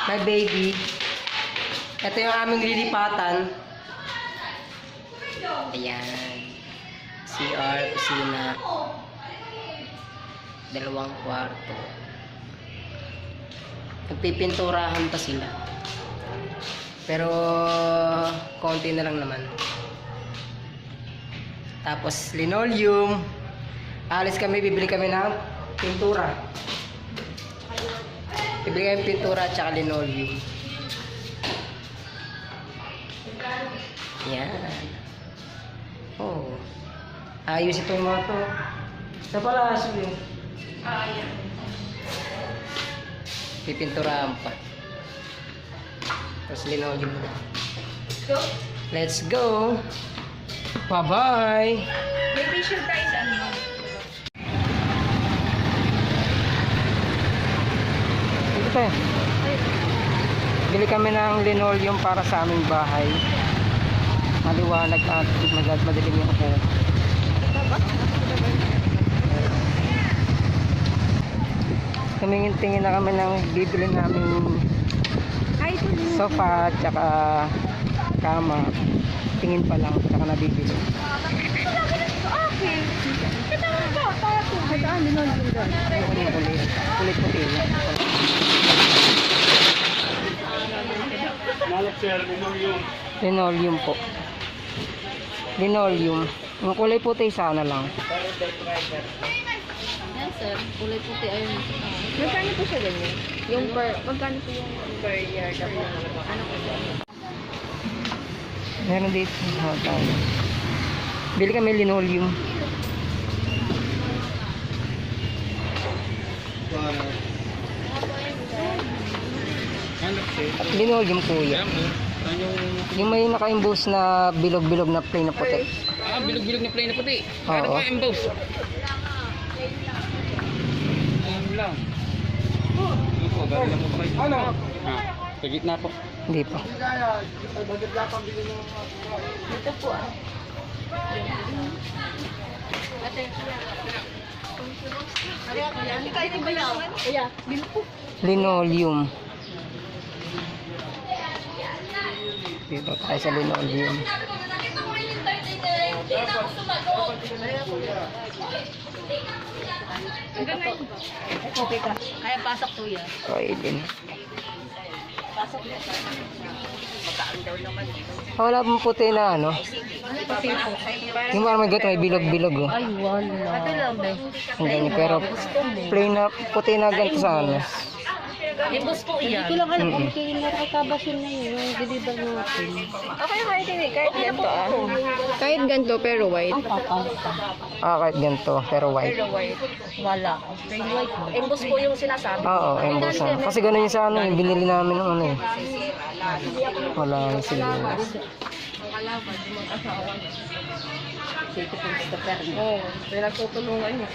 My baby. Ito yung aming lilipatan. Ayan. CR, kusina. 2 kwarto. Nagpipinturahan pa sila. Pero konti na lang naman. Tapos linoleum. Alis kami, bibili kami ng pintura. Bibili kami ng pintura at saka linoleum. Yan. Oh. Ayos itong mga to. Sa palaso yun. Ayan. Pipinturahan pa. Tapos linoleum na. Go. Let's go. Bye-bye. May picture tayo sa ano. Dito tayo. Bili kami ng linoleum para sa aming bahay. Maliwanag at madilim yung ako. Tumingin-tingin na kami ng bibili namin sofa at saka kama. Tingin pa lang, saka nabibili. Kulit-puti lang. Linoleum po. Linoleum. Yung kulay puti sana lang. Yan sir, kulay puti ayun. Magkano po siya ganyan? Yung per, magkano po yung per yard po? Ano po siya? Meron dito. Tayo. Bili kami linoleum. Linoleum kuya. Yung may naka-emboss na bilog-bilog na plain na puti. Ah, bilog-bilog na plain na puti. Oo. Ano ba emboss? Ayan lang. Ano po, bari lang mo ba? Ano? Ah, sa gitna po. Hindi pa. Ito po ah. Ate. Ito ba yan? Iya, bil po. Linoleum. Dito tayo sa linoleum. Okay ka. Kaya pasok to yan. Okay din. Pasok yan. Magkaan daw naman. Wala pong puti na ano. Yung parang may gato, may bilog-bilog oh. Ay, wala. Ito lang ba? Ang ganyan, pero plain na puti na ganito sa ano. Imbus po yan. Hindi ko lang alam kung kinarakabasin na yun, yung deliver natin. Okay, kahit hindi. Kahit ganito ah. Kahit ganito pero white. Ang papal. Kahit ganito, pero white. Pero white. Wala. Plain white. Imbus po yung sinasabi. Oo, emboss na. Kasi ganun yung sa ano, yung binili namin ng ano eh. Wala na siguro. City Christopher. Oo. Pinagtutulungan niya.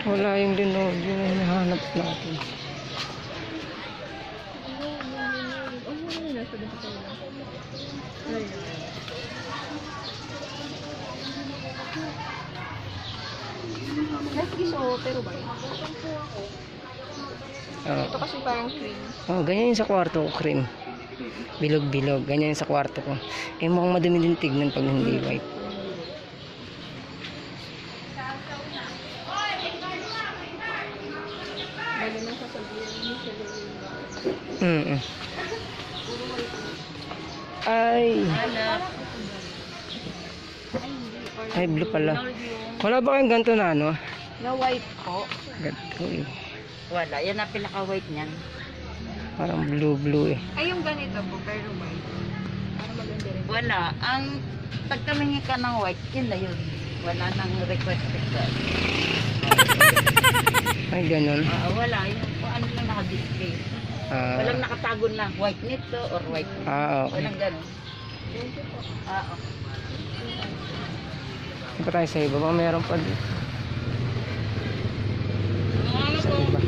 Wala yung linoleum na hinahanap natin. Pero ba? Ito kasi parang cream. Oh, ganyan yung sa kwarto ko, cream. Bilog-bilog. Ganyan yung sa kwarto ko. Eh, mukhang madumi din tignan pag hindi white. Ay. Ay, blue pala. Wala ba kayong ganito na ano? Na white po. Ganito eh. Wala. Yan ang pinaka-white niyan. Parang blue-blue eh. Ay, yung ganito po, pero white. Para maganda rin. Wala. Ang pagkamingin ka ng white, yun na yun. Wala nang request. Ay, ganun. Wala. Yung kung ano lang naka-display. Walang nakatago na white nito or white. Okay. Walang ganun. Oo. Hindi pa tayo sa iba. Baka meron pa dito. Sa iba.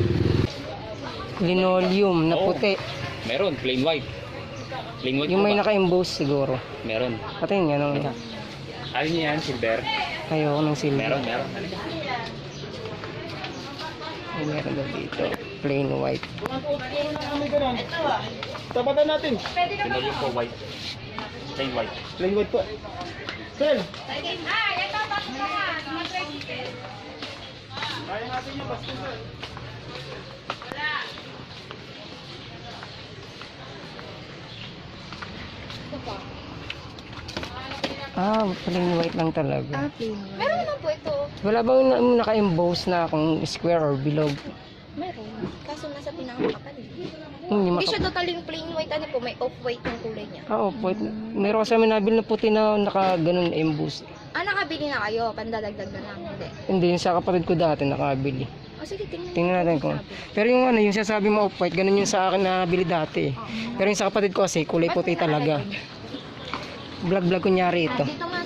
Linoleum na puti. Meron, plain white. Plain white Yung po may ba? naka-emboss siguro. Meron. Patingin nga nung Ayun yan, silver. Ayoko ng silver. Meron. Ay, meron daw dito. Plain white. Tapatan natin. Linol yung po white. Plain white. Plain white po. Sir. Kaya natin yung basta sir. Ah, plain white lang talaga. plain. Meron naman po ito. Wala bang naka-emboss na kung square or bilog? Meron. Kaso nasa pinakamakapal. Hindi Hindi siya totaling plain white. Ano po, may off-white yung kulay niya. Ah, opo. Meron kasi kami nabili na puti na naka-ganun emboss. Nakabili na kayo. Pandadagdag na lang. Hindi. Hindi, yung sa kapatid ko dati nakabili. O sige, tingnan. Tingnan natin kung. Pero yung ano, yung sinasabi mo off-white, ganun yung sa akin nabili dati. Pero yung sa kapatid ko kasi, kulay puti talaga. Vlog kunyari ito. Dito nga.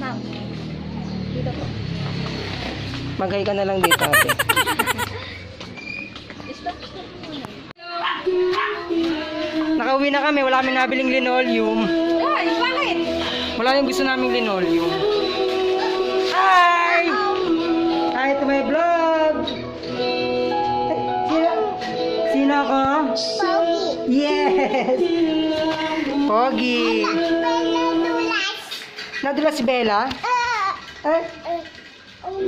Ma'am. Dito po. Magay ka na lang dito ate. Nakauwi na kami, wala kami nabiling linoleum. Ay, bakit? Wala yung gusto naming linoleum. Hi! Hi to my vlog! Sino ako? Pogi! Yes! Pogi! Nadulas si Bella? Eh?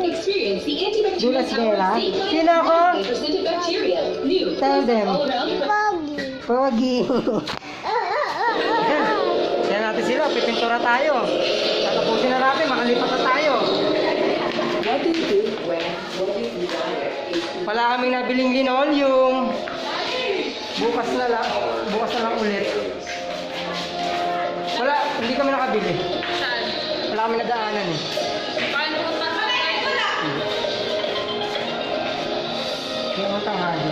Experience the antibacterial Dulas Bella? power of zinc Sino ako? resistant bacteria. New Tell them. all around. Pogi! Kaya natin sila, pipintura tayo. Tatapusin na natin, makalipat na tayo. Wala kaming nabiling linoleum. Bukas na lang ulit. Wala, hindi kami nakabili. Wala kami nadaanan eh. Kaya matanghali.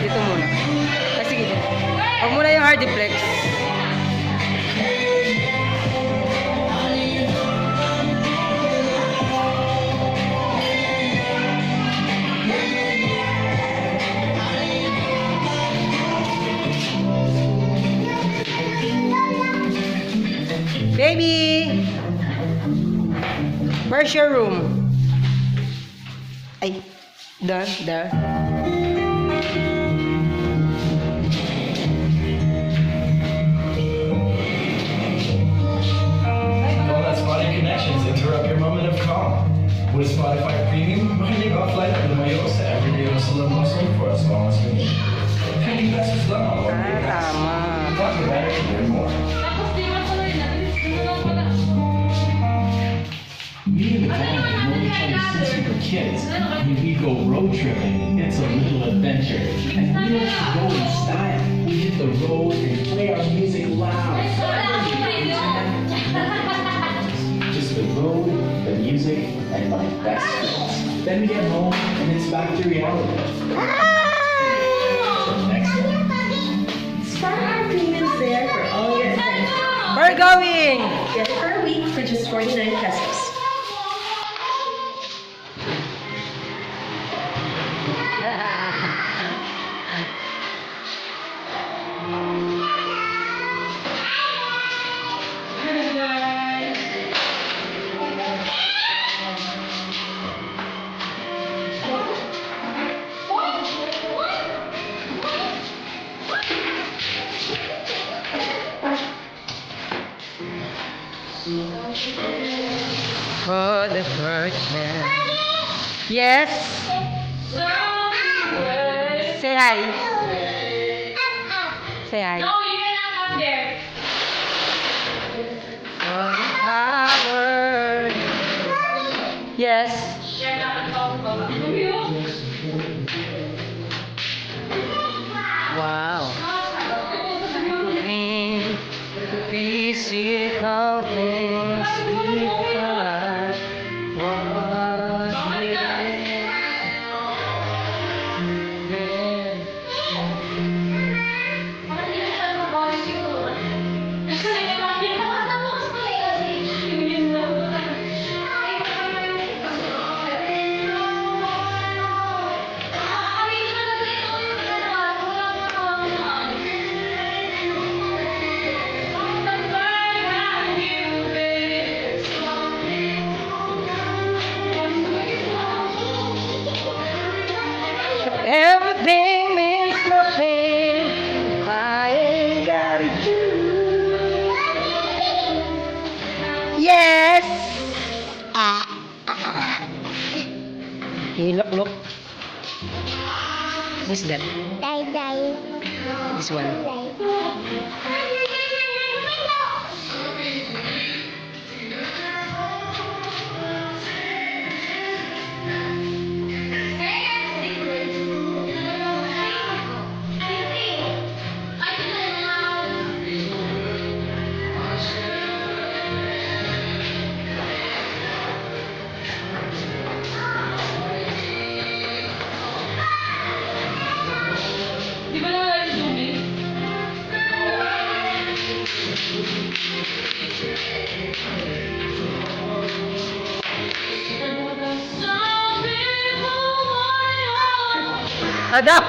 Dito muna. Ay, sige. Huwag muna yung Hardiplex. Baby! Where's your room? Ay, there. Don't let spotty connections interrupt your moment of calm. With Spotify Premium, makinig offline at lumayo sa everyday hustle and bustle for as long as you need. 50 pesos lang ang one day pass. Tama. Talk about it and learn more. Me and the gang have known each other since we were kids. When we go road tripping, it's a little adventure. And we like to go in style. We hit the road and play our music loud. Just the road, the music, and my best friends. Then we get home and it's back to reality. So next time. Spotify Premium's there for all your events. We're going! Get it for a week for just 49 pesos. For the first time. Yes? Say hi. Say hi. No, you cannot come there. For the power. Yes. You're not comfortable. Wow. Physical things we got. Everything means nothing if I ain't got you. Yes. Hey, look. What's that? This one. Adam!